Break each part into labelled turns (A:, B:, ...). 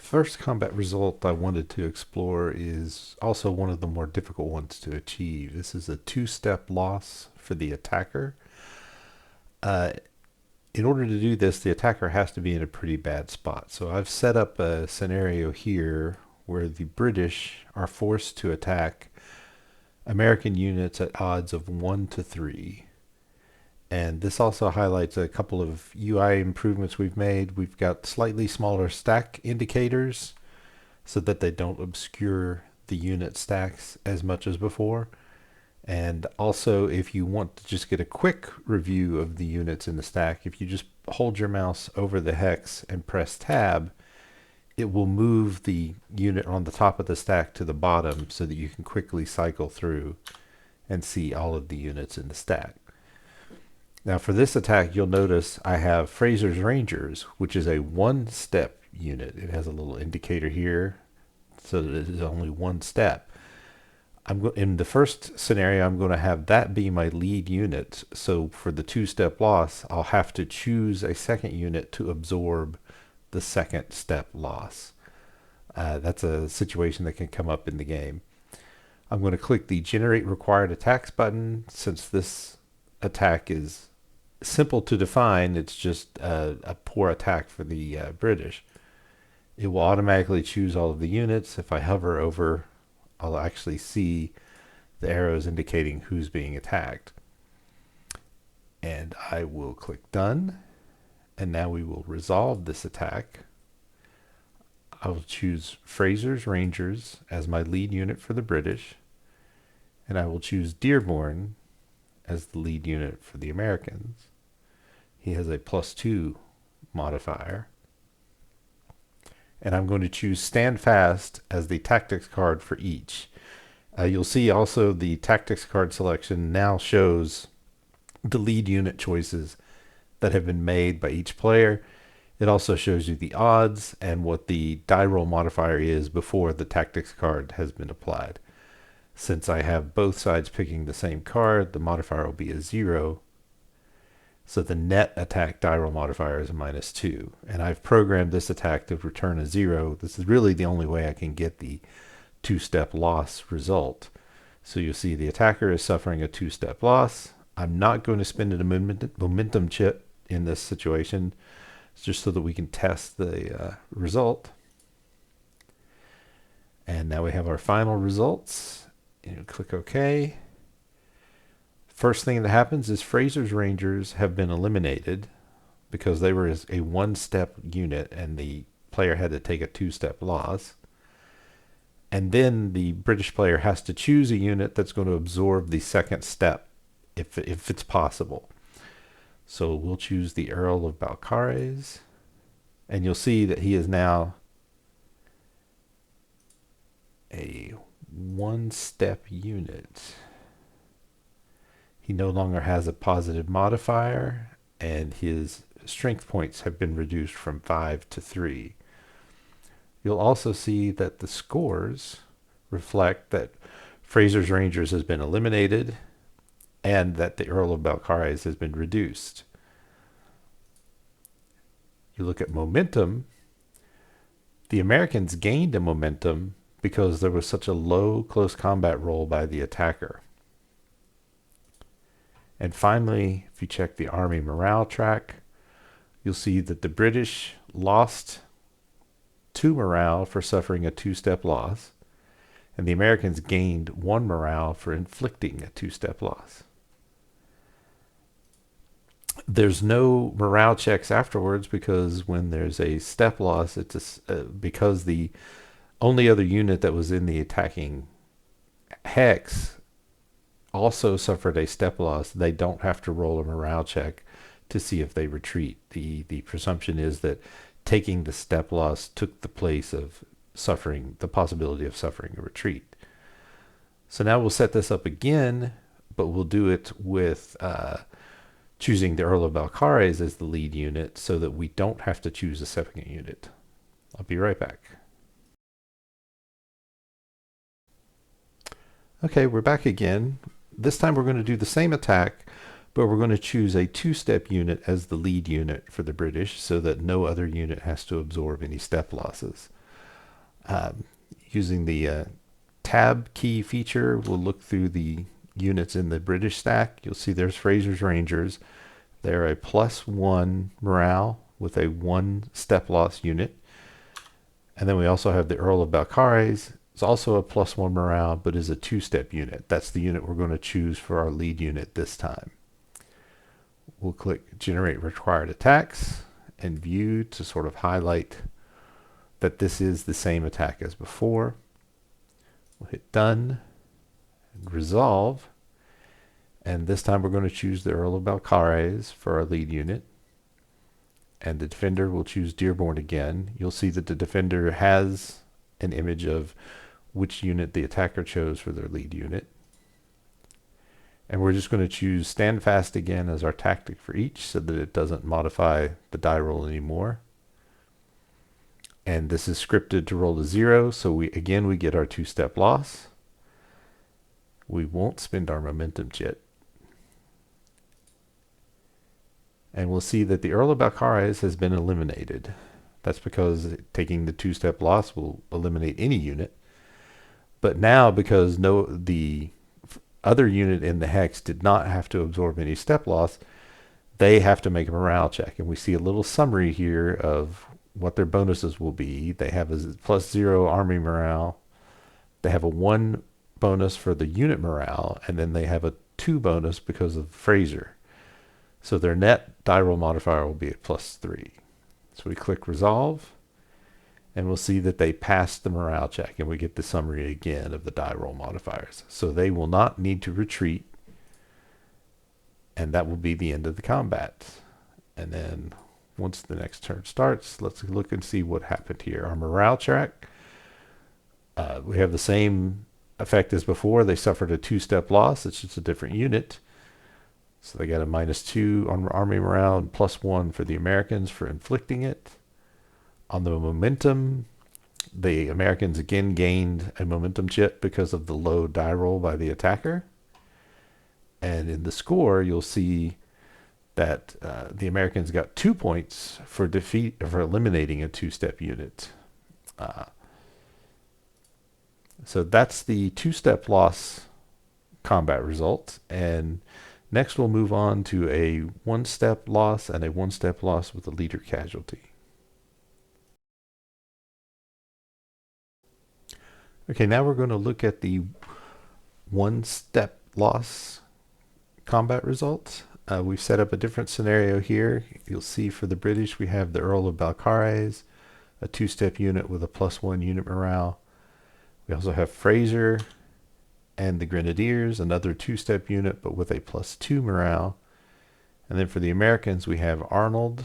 A: first combat result I wanted to explore is also one of the more difficult ones to achieve. This is a two-step loss for the attacker. Uh, in order to do this, the attacker has to be in a pretty bad spot. So I've set up a scenario here where the British are forced to attack American units at odds of 1 to 3. And this also highlights a couple of UI improvements we've made. We've got slightly smaller stack indicators so that they don't obscure the unit stacks as much as before. And also, if you want to just get a quick review of the units in the stack, if you just hold your mouse over the hex and press tab, it will move the unit on the top of the stack to the bottom so that you can quickly cycle through and see all of the units in the stack. Now for this attack, you'll notice I have Fraser's Rangers, which is a one-step unit. It has a little indicator here so that it is only one step. In the first scenario, I'm going to have that be my lead unit. So for the two-step loss, I'll have to choose a second unit to absorb the second step loss. That's a situation that can come up in the game. I'm going to click the Generate Required Attacks button. Since this attack is simple to define, it's just a poor attack for the British. It will automatically choose all of the units. If I hover over, I'll actually see the arrows indicating who's being attacked. And I will click Done. And now we will resolve this attack. I will choose Fraser's Rangers as my lead unit for the British. And I will choose Dearborn as the lead unit for the Americans. He has a +2 modifier. And I'm going to choose Stand Fast as the tactics card for each. You'll see also the tactics card selection now shows the lead unit choices that have been made by each player. It also shows you the odds and what the die roll modifier is before the tactics card has been applied. Since I have both sides picking the same card, the modifier will be a 0. So the net attack die roll modifier is a -2. And I've programmed this attack to return a 0. This is really the only way I can get the two-step loss result. So you'll see the attacker is suffering a two-step loss. I'm not going to spend a momentum chip in this situation, just so that we can test the result. And now we have our final results. Click OK. First thing that happens is Fraser's Rangers have been eliminated because they were a one-step unit and the player had to take a two-step loss. And then the British player has to choose a unit that's going to absorb the second step if it's possible. So we'll choose the Earl of Balcarres, and you'll see that he is now a one-step unit. He no longer has a positive modifier, and his strength points have been reduced from 5 to 3. You'll also see that the scores reflect that Fraser's Rangers has been eliminated and that the Earl of Balcarres has been reduced. You look at momentum. The Americans gained a momentum because there was such a low close combat roll by the attacker. And finally, if you check the Army morale track, you'll see that the British lost 2 morale for suffering a two-step loss, and the Americans gained 1 morale for inflicting a two-step loss. There's no morale checks afterwards because when there's a step loss, it's because the only other unit that was in the attacking hex also suffered a step loss. They don't have to roll a morale check to see if they retreat. The presumption is that taking the step loss took the place of suffering the possibility of suffering a retreat. So now we'll set this up again, but we'll do it with choosing the Earl of Balcarres as the lead unit so that we don't have to choose a second unit. I'll be right back. Okay, we're back again. This time we're going to do the same attack, but we're going to choose a two-step unit as the lead unit for the British so that no other unit has to absorb any step losses. Using the tab key feature, we'll look through the units in the British stack. You'll see there's Fraser's Rangers. They're a +1 morale with a 1 step loss unit. And then we also have the Earl of Balcarres. It's also a +1 morale, but is a 2-step unit. That's the unit we're going to choose for our lead unit this time. We'll click Generate Required Attacks and View to sort of highlight that this is the same attack as before. We'll hit Done and Resolve. And this time we're going to choose the Earl of Balcarres for our lead unit. And the defender will choose Dearborn again. You'll see that the defender has an image of which unit the attacker chose for their lead unit. And we're just going to choose Stand Fast again as our tactic for each so that it doesn't modify the die roll anymore. And this is scripted to roll to 0, so we get our 2-step loss. We won't spend our momentum chit. And we'll see that the Earl of Balcarres has been eliminated. That's because taking the 2-step loss will eliminate any unit. But now, because the other unit in the hex did not have to absorb any step loss, they have to make a morale check. And we see a little summary here of what their bonuses will be. They have a +0 army morale. They have a 1 bonus for the unit morale, and then they have a 2 bonus because of Fraser. So their net die roll modifier will be a +3. So we click Resolve, and we'll see that they passed the morale check, and we get the summary again of the die roll modifiers. So they will not need to retreat, and that will be the end of the combat. And then once the next turn starts, let's look and see what happened here. Our morale check, we have the same effect as before. They suffered a 2-step loss. It's just a different unit. So they got a -2 on army morale and +1 for the Americans for inflicting it. On the momentum, the Americans again gained a momentum chip because of the low die roll by the attacker. And in the score, you'll see that the Americans got 2 points for eliminating a 2-step unit. So that's the 2-step loss combat result. And next we'll move on to a 1-step loss and a 1-step loss with a leader casualty. Okay, now we're going to look at the 1-step loss combat results. We've set up a different scenario here. You'll see for the British we have the Earl of Balcarres, a 2-step unit with a +1 unit morale. We also have Fraser and the Grenadiers, another 2-step unit but with a +2 morale. And then for the Americans we have Arnold,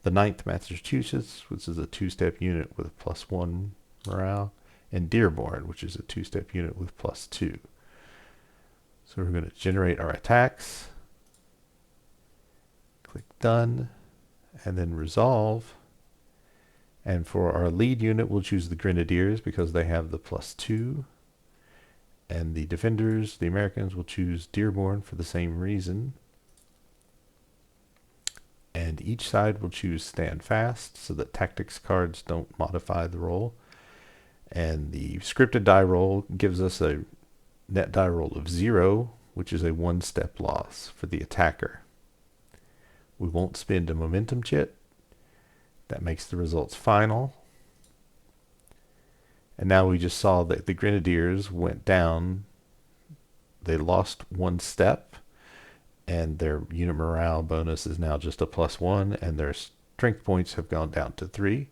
A: the 9th Massachusetts, which is a 2-step unit with a +1 morale, and Dearborn, which is a 2-step unit with +2. So we're going to generate our attacks, click Done, and then Resolve. And for our lead unit, we'll choose the Grenadiers because they have the +2. And the defenders, the Americans, will choose Dearborn for the same reason. And each side will choose Stand Fast so that tactics cards don't modify the roll. And the scripted die roll gives us a net die roll of 0, which is a 1-step loss for the attacker. We won't spend a momentum chit. That makes the results final. And now we just saw that the Grenadiers went down. They lost 1 step, and their unit morale bonus is now just a +1, and their strength points have gone down to 3.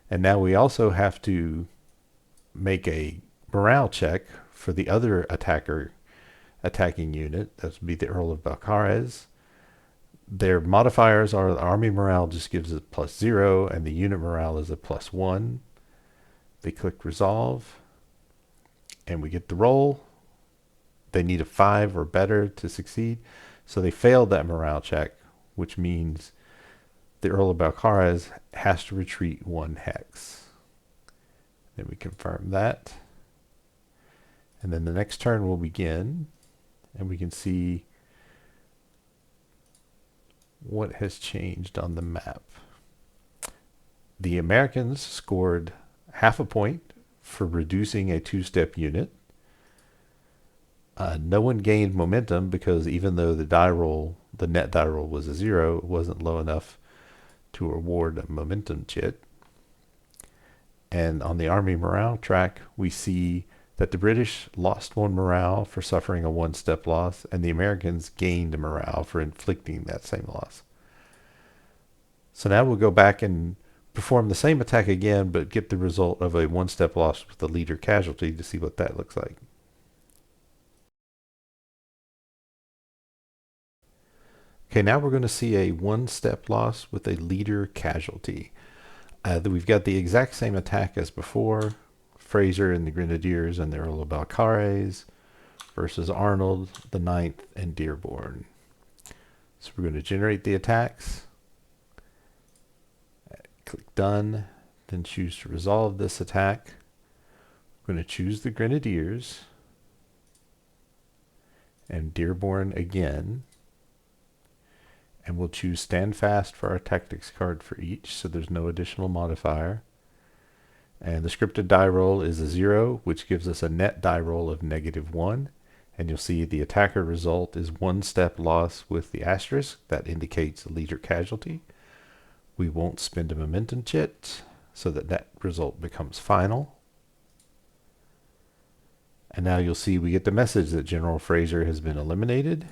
A: And now we also have to make a morale check for the other attacking unit. That would be the Earl of Balcarres. Their modifiers are the army morale just gives it +0, and the unit morale is a +1. They click Resolve, and we get the roll. They need a 5 or better to succeed, so they failed that morale check, which means the Earl of Balcarres has to retreat 1 hex. Then we confirm that. And then the next turn will begin, and we can see what has changed on the map. The Americans scored half a point for reducing a two-step unit. No one gained momentum because even though the net die roll was a 0, it wasn't low enough to award a momentum chit. And on the Army morale track, we see that the British lost 1 morale for suffering a 1-step loss, and the Americans gained morale for inflicting that same loss. So now we'll go back and perform the same attack again, but get the result of a 1-step loss with the leader casualty to see what that looks like. Okay, now we're going to see a 1-step loss with a leader casualty. We've got the exact same attack as before. Fraser and the Grenadiers and the Earl of Balcarres versus Arnold, the 9th, and Dearborn. So we're going to generate the attacks. Click Done, then choose to resolve this attack. We're going to choose the Grenadiers and Dearborn again. And we'll choose Stand Fast for our tactics card for each, so there's no additional modifier. And the scripted die roll is a 0, which gives us a net die roll of -1. And you'll see the attacker result is 1-step loss with the asterisk. That indicates a leader casualty. We won't spend a momentum chit, so that result becomes final. And now you'll see we get the message that General Fraser has been eliminated.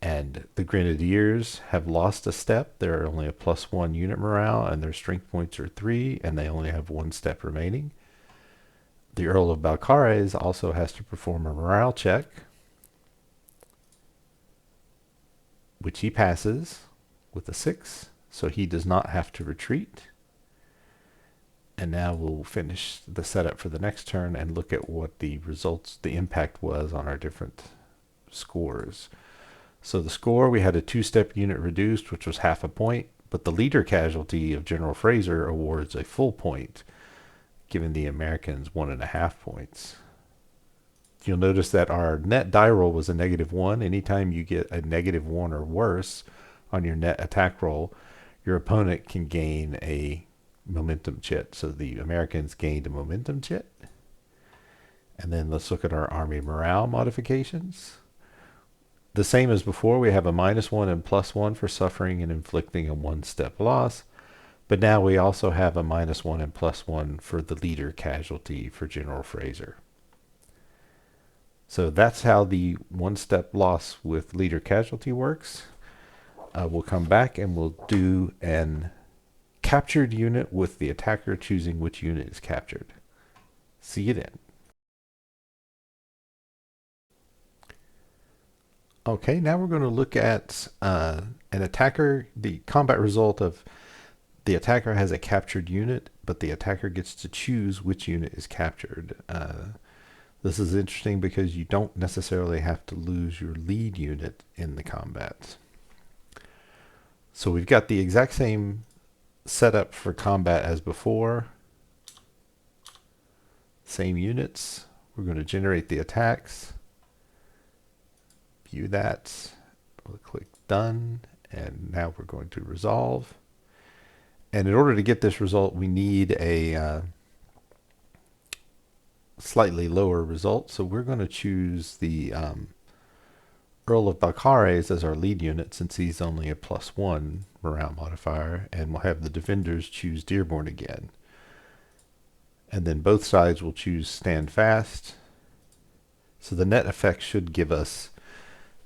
A: And the Grenadiers have lost a step. They're only a +1 unit morale, and their strength points are 3, and they only have 1 step remaining. The Earl of Balcarres also has to perform a morale check, which he passes with a 6, so he does not have to retreat. And now we'll finish the setup for the next turn and look at what the impact was on our different scores. So the score, we had a 2-step unit reduced, which was half a point, but the leader casualty of General Fraser awards a full point, giving the Americans 1.5 points. You'll notice that our net die roll was a -1. Anytime you get a -1 or worse on your net attack roll, your opponent can gain a momentum chit. So the Americans gained a momentum chit. And then let's look at our Army morale modifications. The same as before, we have a -1 and +1 for suffering and inflicting a 1-step loss. But now we also have a -1 and +1 for the leader casualty for General Fraser. So that's how the 1-step loss with leader casualty works. We'll come back and we'll do an captured unit with the attacker choosing which unit is captured. See you then. Okay, now we're going to look at an attacker, the combat result of the attacker has a captured unit, but the attacker gets to choose which unit is captured. This is interesting because you don't necessarily have to lose your lead unit in the combat. So we've got the exact same setup for combat as before. Same units. We're going to generate the attacks. View that. We'll click Done. And now we're going to resolve. And in order to get this result, we need a slightly lower result. So we're going to choose the Earl of Balcarres as our lead unit, since he's only a +1 morale modifier, and we'll have the defenders choose Dearborn again. And then both sides will choose Stand Fast. So the net effect should give us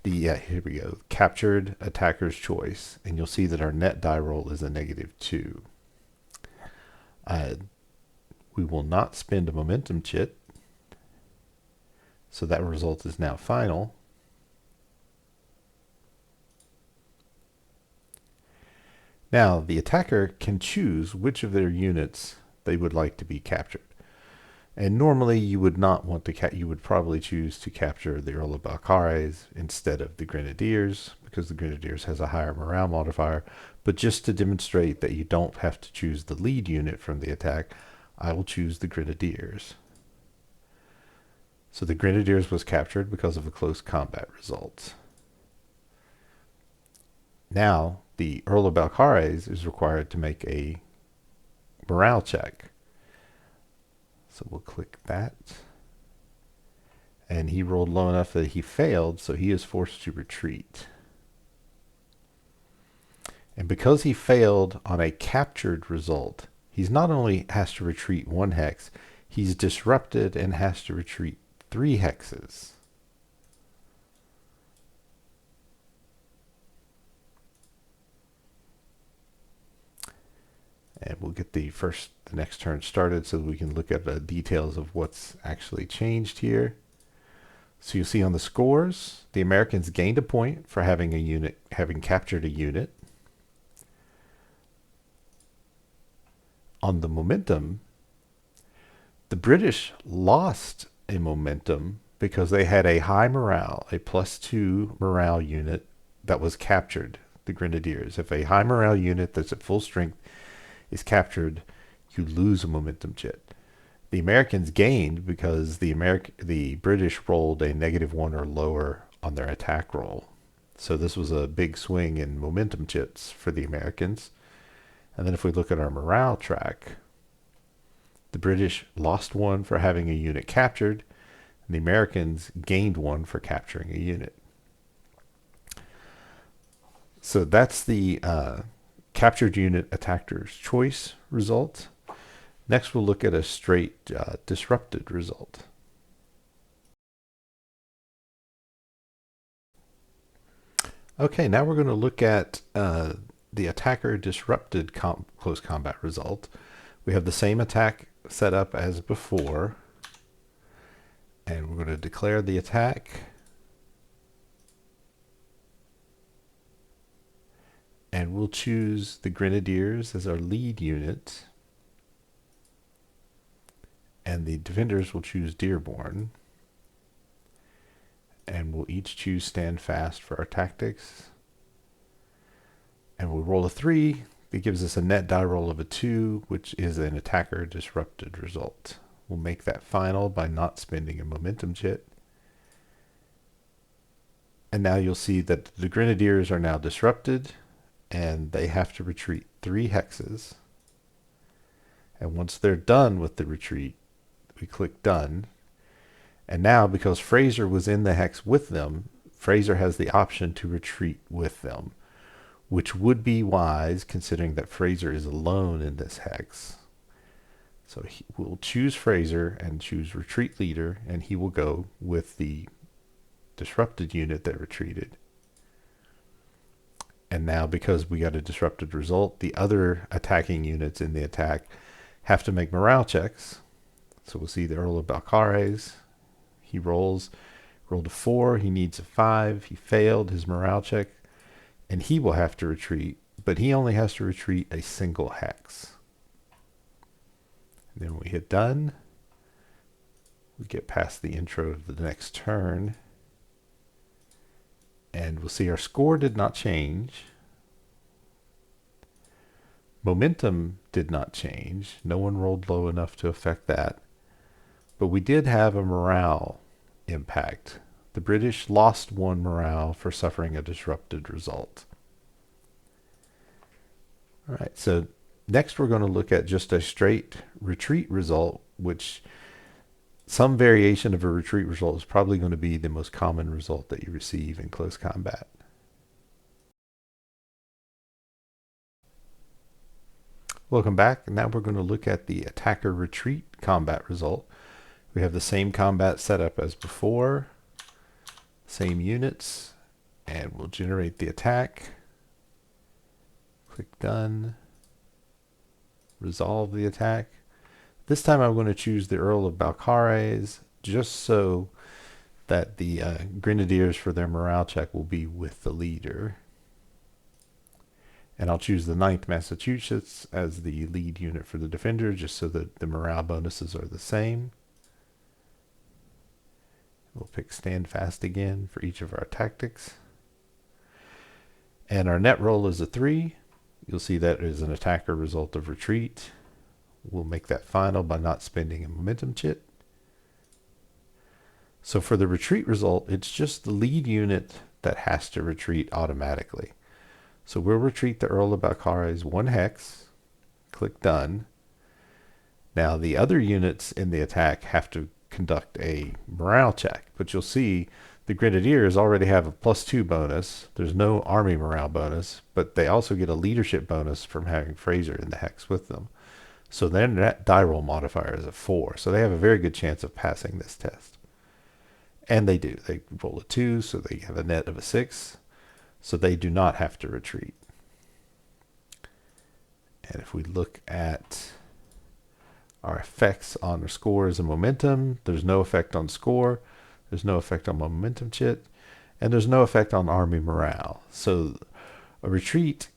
A: the, here we go, captured attacker's choice. And you'll see that our net die roll is a -2. We will not spend a momentum chit. So that result is now final. Now, the attacker can choose which of their units they would like to be captured. And normally you would not want to you would probably choose to capture the Earl of Balcarres instead of the Grenadiers, because the Grenadiers has a higher morale modifier. But just to demonstrate that you don't have to choose the lead unit from the attack, I will choose the Grenadiers. So the Grenadiers was captured because of a close combat result. Now, the Earl of Balcarres is required to make a morale check. So we'll click that. And he rolled low enough that he failed, so he is forced to retreat. And because he failed on a captured result, he's not only has to retreat 1 hex, he's disrupted and has to retreat 3 hexes. And we'll get the next turn started so that we can look at the details of what's actually changed here. So you'll see on the scores, the Americans gained a point for having captured a unit. On the momentum, the British lost a momentum because they had a high morale, a +2 morale unit that was captured, the Grenadiers. If a high morale unit that's at full strength is captured, you lose a momentum chit. The Americans gained because the British rolled a -1 or lower on their attack roll. So this was a big swing in momentum chits for the Americans. And then if we look at our morale track, the British lost 1 for having a unit captured, and the Americans gained 1 for capturing a unit. So that's the captured unit attacker's choice result. Next, we'll look at a straight disrupted result. Okay, now we're going to look at the attacker disrupted close combat result. We have the same attack set up as before, and we're going to declare the attack. And we'll choose the Grenadiers as our lead unit. And the defenders will choose Dearborn. And we'll each choose Stand Fast for our tactics. And we'll roll a 3. That gives us a net die roll of a 2, which is an attacker disrupted result. We'll make that final by not spending a momentum chit. And now you'll see that the Grenadiers are now disrupted, and they have to retreat 3 hexes. And once they're done with the retreat, we click Done. And now, because Fraser was in the hex with them, Fraser has the option to retreat with them, which would be wise considering that Fraser is alone in this hex. So we'll choose Fraser and choose Retreat Leader, and he will go with the disrupted unit that retreated. And now, because we got a disrupted result, the other attacking units in the attack have to make morale checks. So we'll see the Earl of Balcarres. He rolled a 4. He needs a 5. He failed his morale check, and he will have to retreat, but he only has to retreat a single hex. And then when we hit Done, we get past the intro of the next turn, and we'll see our score did not change. Momentum did not change. No one rolled low enough to affect that. But we did have a morale impact. The British lost 1 morale for suffering a disrupted result. All right, so next we're going to look at just a straight retreat result, which some variation of a retreat result is probably going to be the most common result that you receive in close combat. Welcome back. Now we're going to look at the attacker retreat combat result. We have the same combat setup as before, same units, and we'll generate the attack. Click Done. Resolve the attack. This time I'm going to choose the Earl of Balcarres, just so that the Grenadiers for their morale check will be with the leader. And I'll choose the 9th Massachusetts as the lead unit for the defender, just so that the morale bonuses are the same. We'll pick Stand Fast again for each of our tactics. And our net roll is a 3. You'll see that is an attacker result of retreat. We'll make that final by not spending a momentum chit. So for the retreat result, it's just the lead unit that has to retreat automatically. So we'll retreat the Earl of Balcarres 1 hex, click Done, Now the other units in the attack have to conduct a morale check, but you'll see the Grenadiers already have a +2 bonus. There's no army morale bonus, but they also get a leadership bonus from having Fraser in the hex with them. So their net die roll modifier is a 4, so they have a very good chance of passing this test. And they do. They roll a 2, so they have a net of a 6, so they do not have to retreat. And if we look at our effects on our scores and momentum, there's no effect on score, there's no effect on momentum chit, and there's no effect on army morale. So a retreat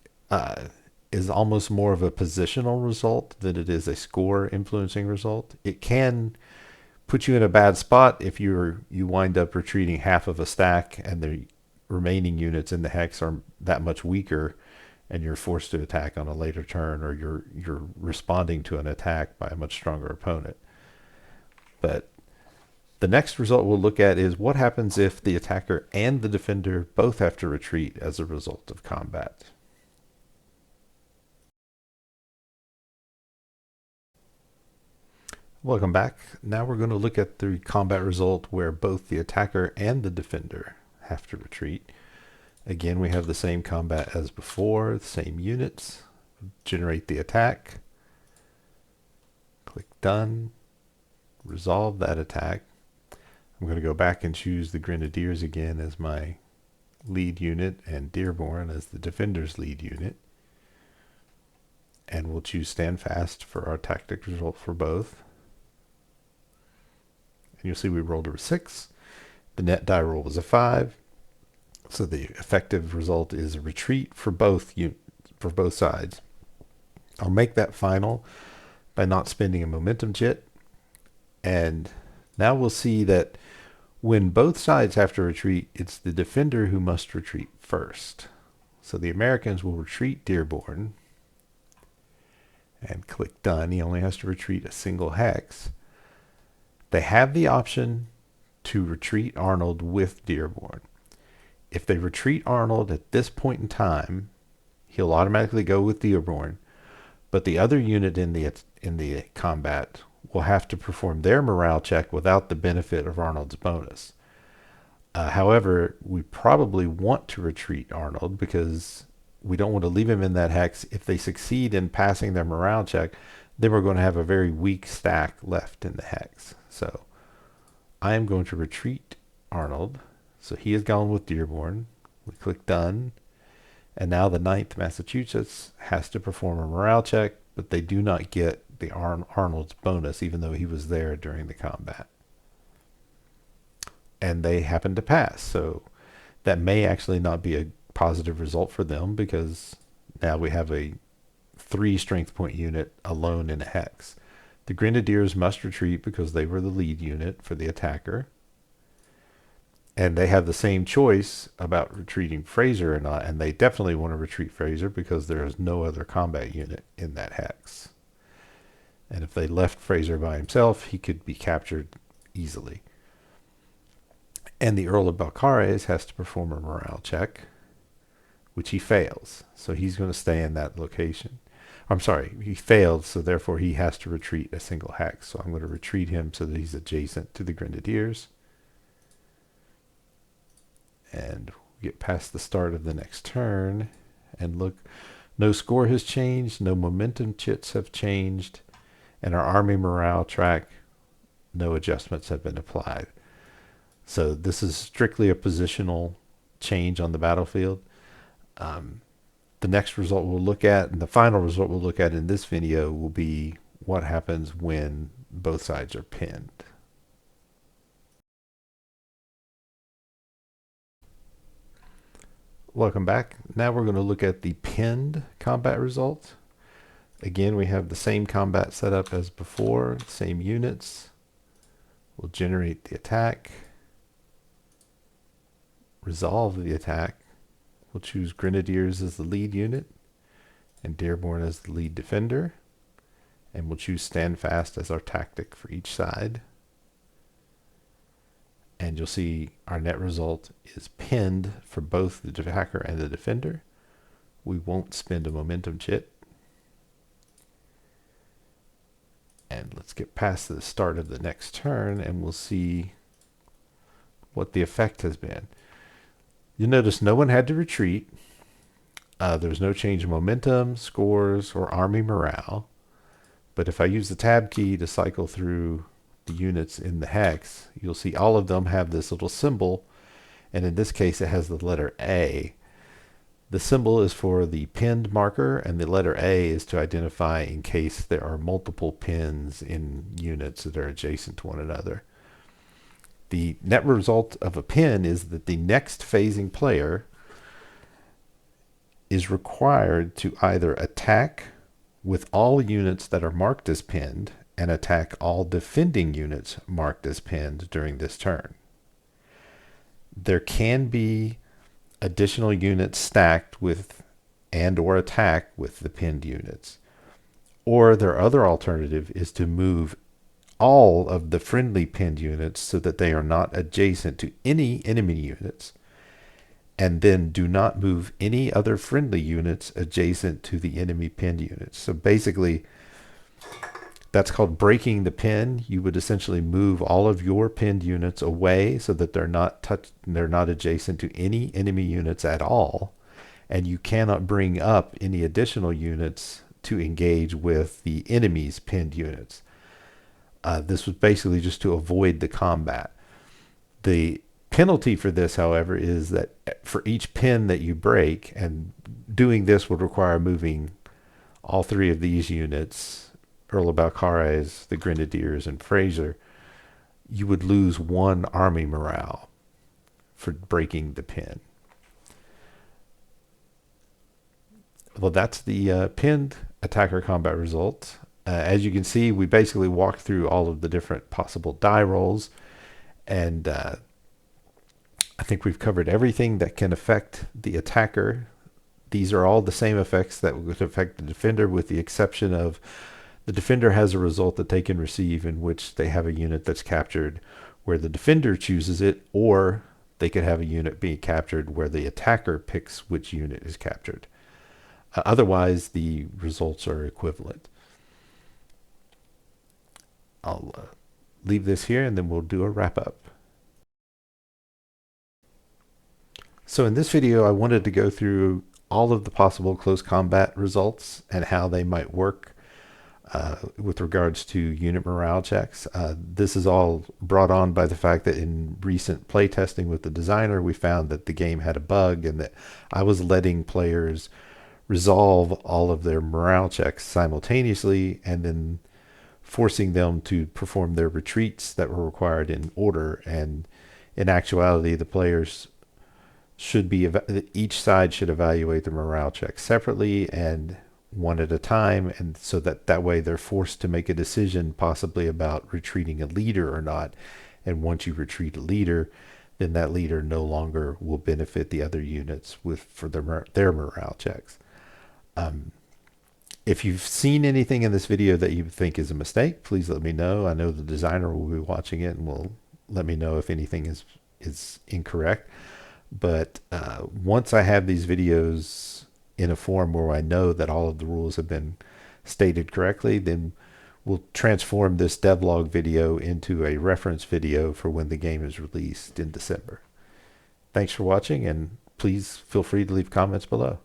A: is almost more of a positional result than it is a score influencing result. It can put you in a bad spot if you wind up retreating half of a stack and the remaining units in the hex are that much weaker, and you're forced to attack on a later turn, or you're responding to an attack by a much stronger opponent. But the next result we'll look at is what happens if the attacker and the defender both have to retreat as a result of combat. Welcome back. Now we're going to look at the combat result where both the attacker and the defender have to retreat. Again, we have the same combat as before, the same units. Generate the attack. Click Done. Resolve that attack. I'm going to go back and choose the Grenadiers again as my lead unit and Dearborn as the defender's lead unit. And we'll choose Stand Fast for our tactic result for both. And you'll see we rolled a 6. The net die roll was a 5. So the effective result is a retreat for both sides. I'll make that final by not spending a momentum chit. And now we'll see that when both sides have to retreat, it's the defender who must retreat first. So the Americans will retreat Dearborn and click Done. He only has to retreat a single hex. They have the option to retreat Arnold with Dearborn. If they retreat Arnold at this point in time, he'll automatically go with Dearborn, but the other unit in the combat will have to perform their morale check without the benefit of Arnold's bonus. However, we probably want to retreat Arnold because we don't want to leave him in that hex. If they succeed in passing their morale check, then we're going to have a very weak stack left in the hex. So I am going to retreat Arnold. So he has gone with Dearborn. We click Done. And now the 9th Massachusetts has to perform a morale check, but they do not get the Arnold's bonus, even though he was there during the combat. And they happen to pass. So that may actually not be a positive result for them, because now we have a 3 strength point unit alone in a hex. The Grenadiers must retreat because they were the lead unit for the attacker. And they have the same choice about retreating Fraser or not, and they definitely want to retreat Fraser because there is no other combat unit in that hex. And if they left Fraser by himself, he could be captured easily. And the Earl of Balcarres has to perform a morale check, which he fails. So he's going to stay in that location. I'm sorry, he failed, so therefore he has to retreat a single hex. So I'm going to retreat him so that he's adjacent to the Grenadiers. And get past the start of the next turn. And look, no score has changed, no momentum chits have changed, and our army morale track, no adjustments have been applied. So this is strictly a positional change on the battlefield. The next result we'll look at, and the final result we'll look at in this video, will be what happens when both sides are pinned. Welcome back. Now we're going to look at the pinned combat result. Again, we have the same combat setup as before, same units. We'll generate the attack, resolve the attack. We'll choose Grenadiers as the lead unit and Dearborn as the lead defender. And we'll choose Stand Fast as our tactic for each side. And you'll see our net result is pinned for both the attacker and the defender. We won't spend a momentum chit. And skip past the start of the next turn and we'll see what the effect has been. You'll notice no one had to retreat. There was no change in momentum, scores, or army morale. But if I use the tab key to cycle through the units in the hex, you'll see all of them have this little symbol, and in this case it has the letter A. The symbol is for the pinned marker, and the letter A is to identify in case there are multiple pins in units that are adjacent to one another. The net result of a pin is that the next phasing player is required to either attack with all units that are marked as pinned and attack all defending units marked as pinned during this turn. There can be additional units stacked with and or attack with the pinned units. Or their other alternative is to move all of the friendly pinned units so that they are not adjacent to any enemy units, and then do not move any other friendly units adjacent to the enemy pinned units. So basically, that's called breaking the pin. You would essentially move all of your pinned units away so that they're not adjacent to any enemy units at all, and you cannot bring up any additional units to engage with the enemy's pinned units. This was basically just to avoid the combat. The penalty for this, however, is that for each pin that you break, and doing this would require moving all three of these units, Earl of Balcarres, the Grenadiers, and Fraser, you would lose 1 army morale for breaking the pin. Well, that's the pinned attacker combat result. As you can see, we basically walked through all of the different possible die rolls, and I think we've covered everything that can affect the attacker. These are all the same effects that would affect the defender, with the exception of the defender has a result that they can receive in which they have a unit that's captured where the defender chooses it, or they could have a unit being captured where the attacker picks which unit is captured. Otherwise, the results are equivalent. I'll leave this here and then we'll do a wrap up. So in this video, I wanted to go through all of the possible close combat results and how they might work with regards to unit morale checks. This is all brought on by the fact that in recent playtesting with the designer, we found that the game had a bug and that I was letting players resolve all of their morale checks simultaneously and then forcing them to perform their retreats that were required in order. And in actuality, the players should be, each side should evaluate the morale check separately and one at a time, and so that way they're forced to make a decision possibly about retreating a leader or not. And once you retreat a leader, then that leader no longer will benefit the other units for their morale checks. If you've seen anything in this video that you think is a mistake, please let me know. I know the designer will be watching it and will let me know if anything is incorrect. But once I have these videos in a form where I know that all of the rules have been stated correctly, then we'll transform this devlog video into a reference video for when the game is released in December. Thanks for watching, and please feel free to leave comments below.